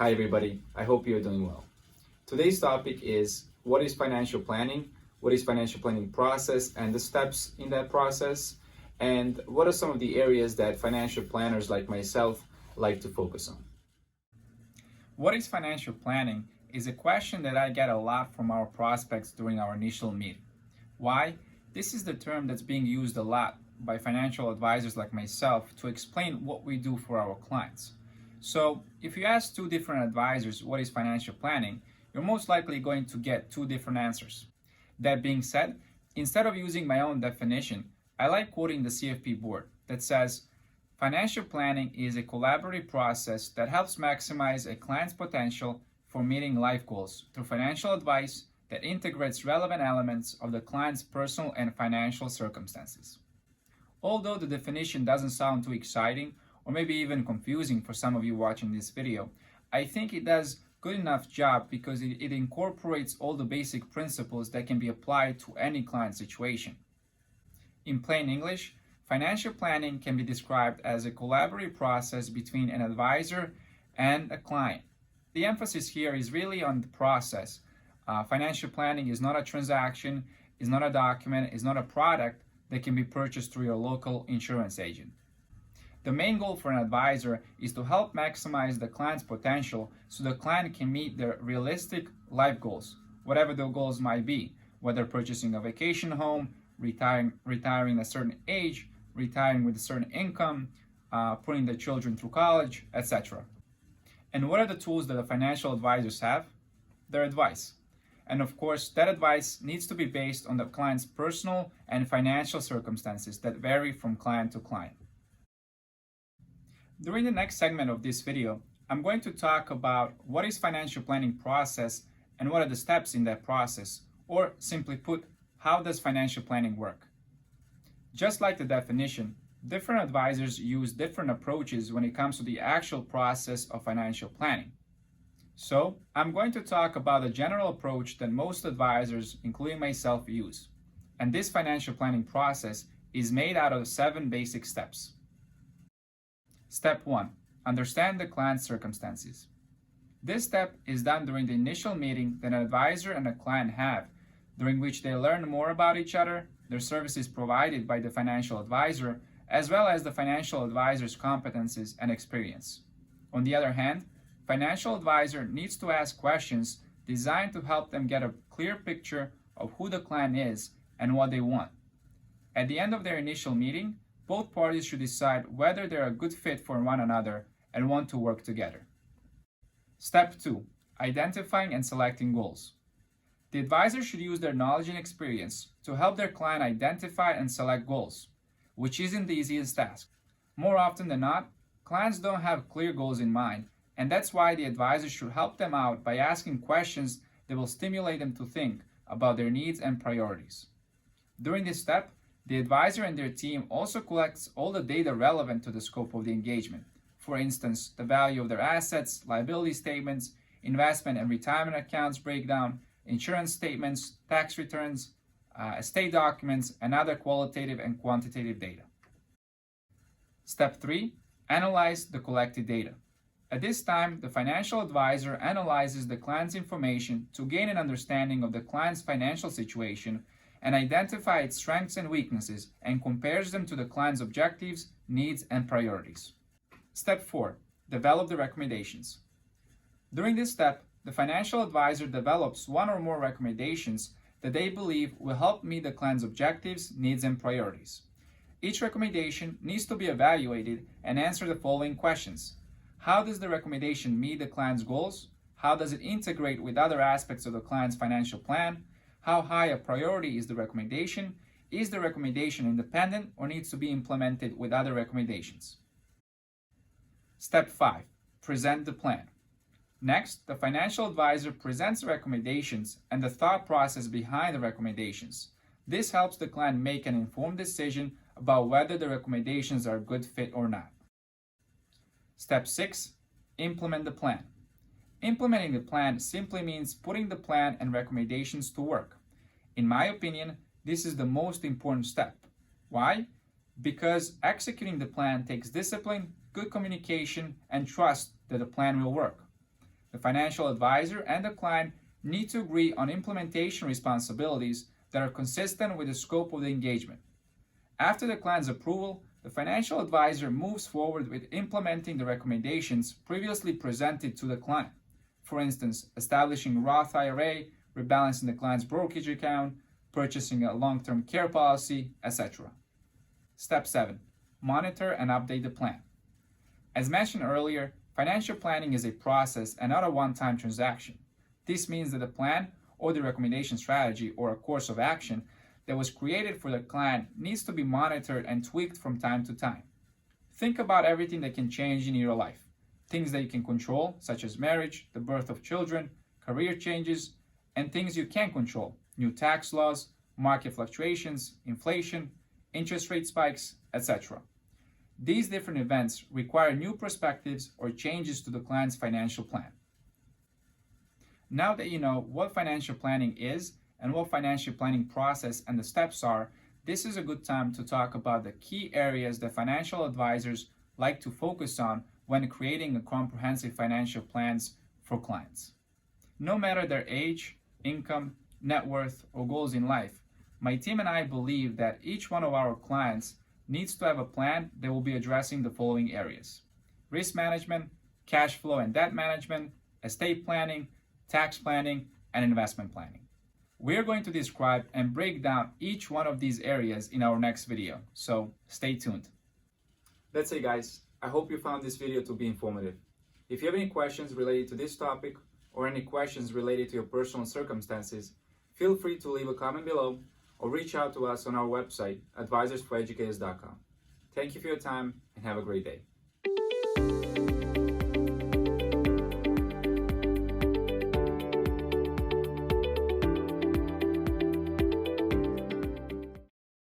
Hi everybody, I hope you're doing well. Today's topic is what is financial planning, what is financial planning process and the steps in that process, and what are some of the areas that financial planners like myself like to focus on. What is financial planning is a question that I get a lot from our prospects during our initial meeting. Why? This is the term that's being used a lot by financial advisors like myself to explain what we do for our clients. So if you ask two different advisors what is financial planning, you're most likely going to get two different answers. That being said, instead of using my own definition, I like quoting the CFP board that says, financial planning is a collaborative process that helps maximize a client's potential for meeting life goals through financial advice that integrates relevant elements of the client's personal and financial circumstances. Although the definition doesn't sound too exciting or maybe even confusing for some of you watching this video, I think it does good enough job because it incorporates all the basic principles that can be applied to any client situation. In plain English, financial planning can be described as a collaborative process between an advisor and a client. The emphasis here is really on the process. Financial planning is not a transaction, is not a document, is not a product that can be purchased through your local insurance agent. The main goal for an advisor is to help maximize the client's potential so the client can meet their realistic life goals, whatever the goals might be, whether purchasing a vacation home, retiring at a certain age, retiring with a certain income, putting the children through college, etc. And what are the tools that the financial advisors have? Their advice. And of course, that advice needs to be based on the client's personal and financial circumstances that vary from client to client. During the next segment of this video, I'm going to talk about what is financial planning process and what are the steps in that process, or simply put, how does financial planning work? Just like the definition, different advisors use different approaches when it comes to the actual process of financial planning. So, I'm going to talk about the general approach that most advisors, including myself, use. And this financial planning process is made out of 7 basic steps. Step 1. Understand the client's circumstances. This step is done during the initial meeting that an advisor and a client have, during which they learn more about each other, their services provided by the financial advisor, as well as the financial advisor's competencies and experience. On the other hand, financial advisor needs to ask questions designed to help them get a clear picture of who the client is and what they want. At the end of their initial meeting, both parties should decide whether they're a good fit for one another and want to work together. Step 2. Identifying and selecting goals. The advisor should use their knowledge and experience to help their client identify and select goals, which isn't the easiest task. More often than not, clients don't have clear goals in mind, and that's why the advisor should help them out by asking questions that will stimulate them to think about their needs and priorities. During this step, the advisor and their team also collects all the data relevant to the scope of the engagement. For instance, the value of their assets, liability statements, investment and retirement accounts breakdown, insurance statements, tax returns, estate documents, and other qualitative and quantitative data. Step 3. Analyze the collected data. At this time, the financial advisor analyzes the client's information to gain an understanding of the client's financial situation and identify its strengths and weaknesses and compares them to the client's objectives, needs, and priorities. Step 4. Develop the recommendations. During this step, the financial advisor develops one or more recommendations that they believe will help meet the client's objectives, needs, and priorities. Each recommendation needs to be evaluated and answer the following questions. How does the recommendation meet the client's goals? How does it integrate with other aspects of the client's financial plan? How high a priority is the recommendation? Is the recommendation independent or needs to be implemented with other recommendations? Step 5. Present the plan. Next, the financial advisor presents the recommendations and the thought process behind the recommendations. This helps the client make an informed decision about whether the recommendations are a good fit or not. Step 6. Implement the plan. Implementing the plan simply means putting the plan and recommendations to work. In my opinion, this is the most important step. Why? Because executing the plan takes discipline, good communication, and trust that the plan will work. The financial advisor and the client need to agree on implementation responsibilities that are consistent with the scope of the engagement. After the client's approval, the financial advisor moves forward with implementing the recommendations previously presented to the client. For instance, establishing a Roth IRA, rebalancing the client's brokerage account, purchasing a long-term care policy, etc. Step 7. Monitor and update the plan. As mentioned earlier, financial planning is a process and not a one-time transaction. This means that the plan or the recommendation strategy or a course of action that was created for the client needs to be monitored and tweaked from time to time. Think about everything that can change in your life. Things that you can control, such as marriage, the birth of children, career changes, and things you can't control, new tax laws, market fluctuations, inflation, interest rate spikes, etc. These different events require new perspectives or changes to the client's financial plan. Now that you know what financial planning is and what financial planning process and the steps are, this is a good time to talk about the key areas that financial advisors like to focus on when creating a comprehensive financial plans for clients. No matter their age, income, net worth, or goals in life, my team and I believe that each one of our clients needs to have a plan that will be addressing the following areas: risk management, cash flow and debt management, estate planning, tax planning, and investment planning. We are going to describe and break down each one of these areas in our next video, so stay tuned. That's it, guys. I hope you found this video to be informative. If you have any questions related to this topic or any questions related to your personal circumstances, feel free to leave a comment below or reach out to us on our website, advisorsforeducators.com. Thank you for your time and have a great day.